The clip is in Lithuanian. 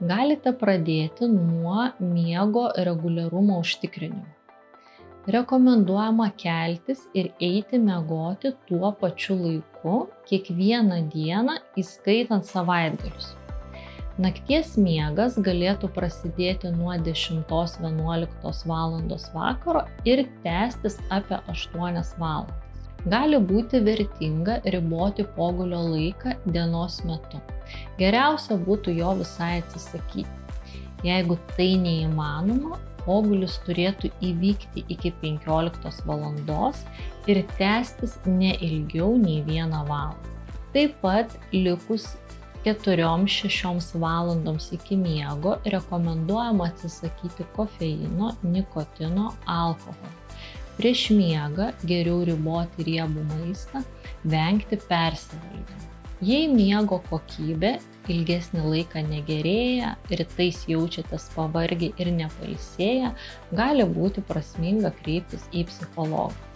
Galite pradėti nuo miego reguliarumo užtikrinimo. Rekomenduojama keltis ir eiti miegoti tuo pačiu laiku kiekvieną dieną, įskaitant savaitgalius. Nakties miegas galėtų prasidėti nuo 10–11 valandos vakaro ir tęstis apie 8 valandas. Gali būti vertinga riboti pogulio laiką dienos metu. Geriausia būtų jo visai atsisakyti. Jeigu tai neįmanoma, pogulis turėtų įvykti iki 15 valandos ir tęstis ne ilgiau nei 1 valandą. Taip pat likus 4–6 valandoms iki miego rekomenduojama atsisakyti kofeino, nikotino, alkoholio. Prieš miegą geriau riboti riebų maistą, vengti persivalgymo. Jei miego kokybė ilgesnį laiką negerėja, rytais jaučiatės pavargę ir nepailsėję, gali būti prasminga kreiptis į psichologą.